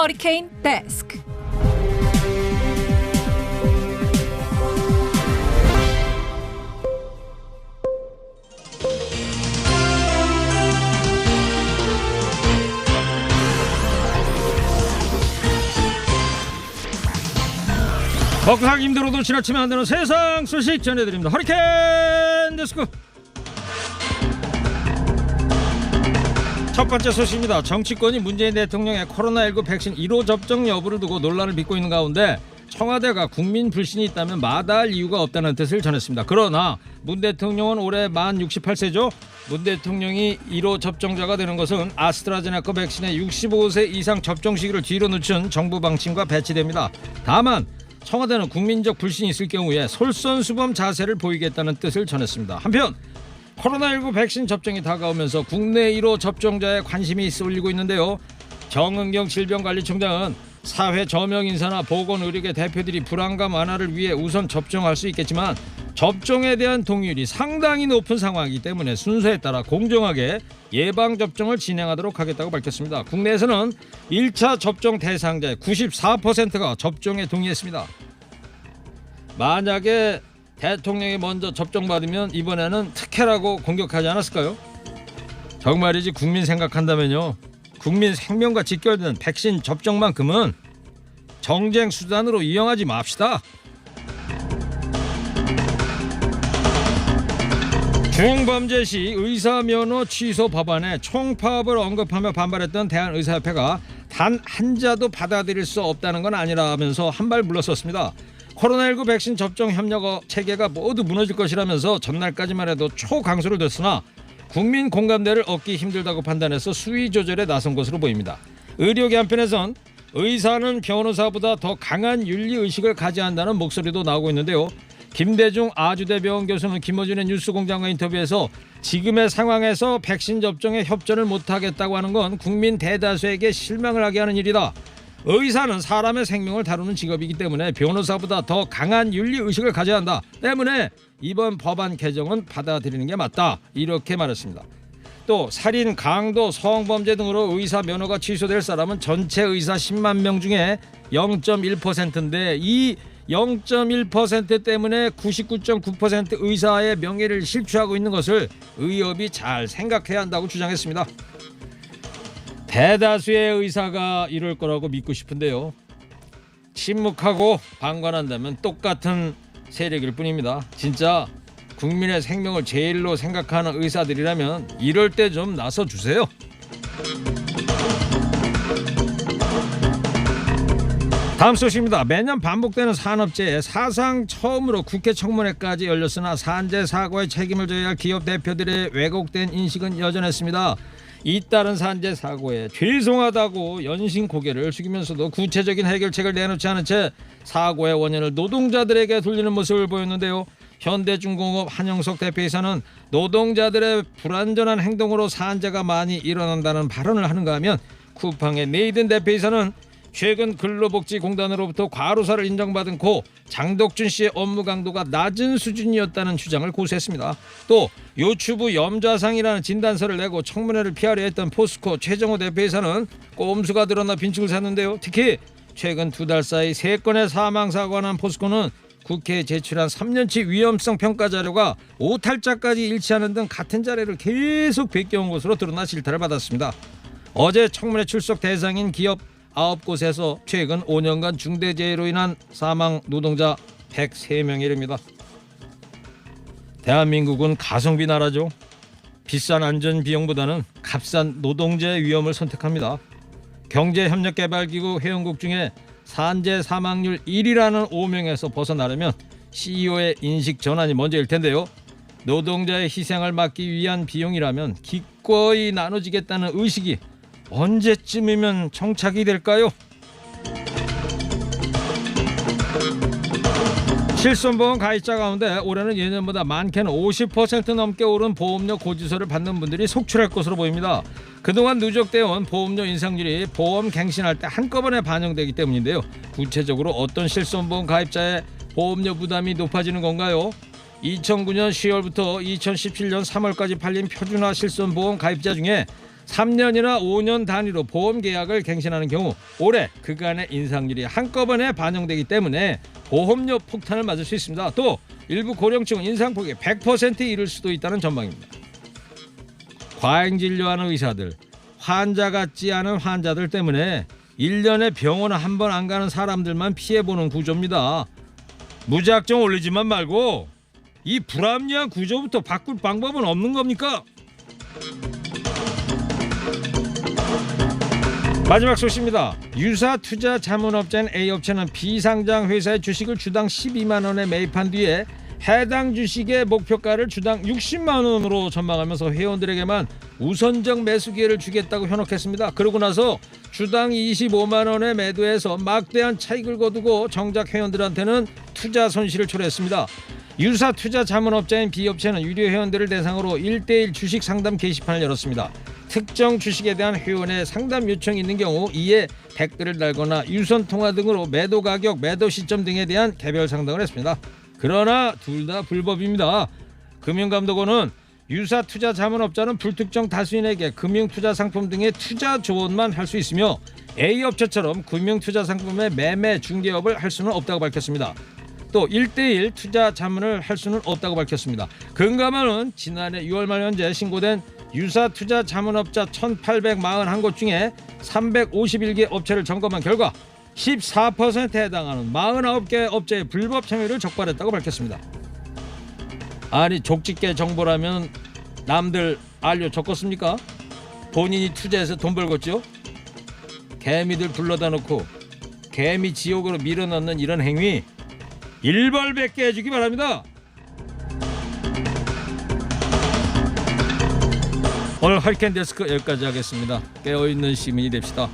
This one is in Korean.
허리케인 데스크. 먹고 살기 힘들어도 지나치면 안 되는 세상 소식 전해드립니다. 허리케인 데스크. 첫 번째 소식입니다. 정치권이 문재인 대통령의 코로나19 백신 1호 접종 여부를 두고 논란을 빚고 있는 가운데 청와대가 국민 불신이 있다면 마다할 이유가 없다는 뜻을 전했습니다. 그러나 문 대통령은 올해 만 68세죠. 문 대통령이 1호 접종자가 되는 것은 아스트라제네카 백신의 65세 이상 접종 시기를 뒤로 늦춘 정부 방침과 배치됩니다. 다만 청와대는 국민적 불신이 있을 경우에 솔선수범 자세를 보이겠다는 뜻을 전했습니다. 한편 코로나19 백신 접종이 다가오면서 국내 1호 접종자의 관심이 쏠리고 있는데요. 정은경 질병관리청장은 사회 저명 인사나 보건의료계 대표들이 불안감 완화를 위해 우선 접종할 수 있겠지만 접종에 대한 동의율이 상당히 높은 상황이기 때문에 순서에 따라 공정하게 예방접종을 진행하도록 하겠다고 밝혔습니다. 국내에서는 1차 접종 대상자의 94%가 접종에 동의했습니다. 만약에 대통령이 먼저 접종받으면 이번에는 특혜라고 공격하지 않았을까요? 정말이지 국민 생각한다면요. 국민 생명과 직결된 백신 접종만큼은 정쟁 수단으로 이용하지 맙시다. 중범죄 시 의사 면허 취소 법안에 총파업을 언급하며 반발했던 대한의사협회가 단 한 자도 받아들일 수 없다는 건 아니라면서 한 발 물러섰습니다. 코로나19 백신 접종 협력 체계가 모두 무너질 것이라면서 전날까지만 해도 초강수를 뒀으나 국민 공감대를 얻기 힘들다고 판단해서 수위 조절에 나선 것으로 보입니다. 의료계 한편에선 의사는 변호사보다 더 강한 윤리의식을 가져야 한다는 목소리도 나오고 있는데요. 김대중 아주대병원 교수는 김어준의 뉴스공장과 인터뷰에서 지금의 상황에서 백신 접종에 협조를 못하겠다고 하는 건 국민 대다수에게 실망을 하게 하는 일이다. 의사는 사람의 생명을 다루는 직업이기 때문에 변호사보다 더 강한 윤리의식을 가져야 한다. 때문에 이번 법안 개정은 받아들이는 게 맞다. 이렇게 말했습니다. 또 살인, 강도, 성범죄 등으로 의사 면허가 취소될 사람은 전체 의사 10만 명 중에 0.1%인데 이 0.1% 때문에 99.9% 의사의 명예를 실추하고 있는 것을 의협이 잘 생각해야 한다고 주장했습니다. 대다수의 의사가 이럴 거라고 믿고 싶은데요. 침묵하고 방관한다면 똑같은 세력일 뿐입니다. 진짜 국민의 생명을 제일로 생각하는 의사들이라면 이럴 때 좀 나서주세요. 다음 소식입니다. 매년 반복되는 산업재해 사상 처음으로 국회 청문회까지 열렸으나 산재 사고의 책임을 져야 할 기업 대표들의 왜곡된 인식은 여전했습니다. 잇따른 산재 사고에 죄송하다고 연신 고개를 숙이면서도 구체적인 해결책을 내놓지 않은 채 사고의 원인을 노동자들에게 돌리는 모습을 보였는데요. 현대중공업 한영석 대표이사는 노동자들의 불완전한 행동으로 산재가 많이 일어난다는 발언을 하는가 하면 쿠팡의 네이든 대표이사는 최근 근로복지공단으로부터 과로사를 인정받은 고 장덕준 씨의 업무 강도가 낮은 수준이었다는 주장을 고수했습니다. 또 요추부 염좌상이라는 진단서를 내고 청문회를 피하려 했던 포스코 최정호 대표이사는 꼼수가 드러나 빈축을 샀는데요. 특히 최근 2달 사이 3건의 사망사고가 난 포스코는 국회에 제출한 3년치 위험성 평가 자료가 오탈자까지 일치하는 등 같은 자료를 계속 베껴온 것으로 드러나 실타를 받았습니다. 어제 청문회 출석 대상인 기업 9곳에서 최근 5년간 중대재해로 인한 사망 노동자 103명에 이릅니다. 대한민국은 가성비 나라죠. 비싼 안전비용보다는 값싼 노동자의 위험을 선택합니다. 경제협력개발기구 회원국 중에 산재 사망률 1위라는 오명에서 벗어나려면 CEO의 인식 전환이 먼저일 텐데요. 노동자의 희생을 막기 위한 비용이라면 기꺼이 나눠지겠다는 의식이 언제쯤이면 정착이 될까요? 실손보험 가입자 가운데 올해는 예년보다 많게는 50% 넘게 오른 보험료 고지서를 받는 분들이 속출할 것으로 보입니다. 그동안 누적되어 온 보험료 인상률이 보험 갱신할 때 한꺼번에 반영되기 때문인데요. 구체적으로 어떤 실손보험 가입자의 보험료 부담이 높아지는 건가요? 2009년 10월부터 2017년 3월까지 팔린 표준화 실손보험 가입자 중에 3년이나 5년 단위로 보험 계약을 갱신하는 경우 올해 그간의 인상률이 한꺼번에 반영되기 때문에 보험료 폭탄을 맞을 수 있습니다. 또 일부 고령층은 인상폭이 100%에 이를 수도 있다는 전망입니다. 과잉 진료하는 의사들, 환자 같지 않은 환자들 때문에 1년에 병원을 한 번 안 가는 사람들만 피해보는 구조입니다. 무작정 올리지만 말고 이 불합리한 구조부터 바꿀 방법은 없는 겁니까? 마지막 소식입니다. 유사 투자 자문업자인 A업체는 비상장 회사의 주식을 주당 12만 원에 매입한 뒤에 해당 주식의 목표가를 주당 60만 원으로 전망하면서 회원들에게만 우선적 매수 기회를 주겠다고 현혹했습니다. 그러고 나서 주당 25만 원에 매도해서 막대한 차익을 거두고 정작 회원들한테는 투자 손실을 초래했습니다. 유사 투자 자문업자인 B업체는 유료 회원들을 대상으로 1:1 주식 상담 게시판을 열었습니다. 특정 주식에 대한 회원의 상담 요청이 있는 경우 이에 댓글을 달거나 유선 통화 등으로 매도 가격, 매도 시점 등에 대한 개별 상담을 했습니다. 그러나 둘 다 불법입니다. 금융감독원은 유사 투자 자문업자는 불특정 다수인에게 금융투자 상품 등의 투자 조언만 할 수 있으며 A업체처럼 금융투자 상품의 매매 중개업을 할 수는 없다고 밝혔습니다. 또 1:1 투자 자문을 할 수는 없다고 밝혔습니다. 금감원은 지난해 6월 말 현재 신고된 유사 투자 자문업자 1,841곳 중에 351개 업체를 점검한 결과 14%에 해당하는 49개 업체의 불법 참여를 적발했다고 밝혔습니다. 아니 족집게 정보라면 남들 알려 줬겠습니까? 본인이 투자해서 돈 벌겠죠? 개미들 불러다 놓고 개미 지옥으로 밀어넣는 이런 행위 일벌백계 해주기 바랍니다. 오늘 허리케인 데스크 여기까지 하겠습니다. 깨어있는 시민이 됩시다.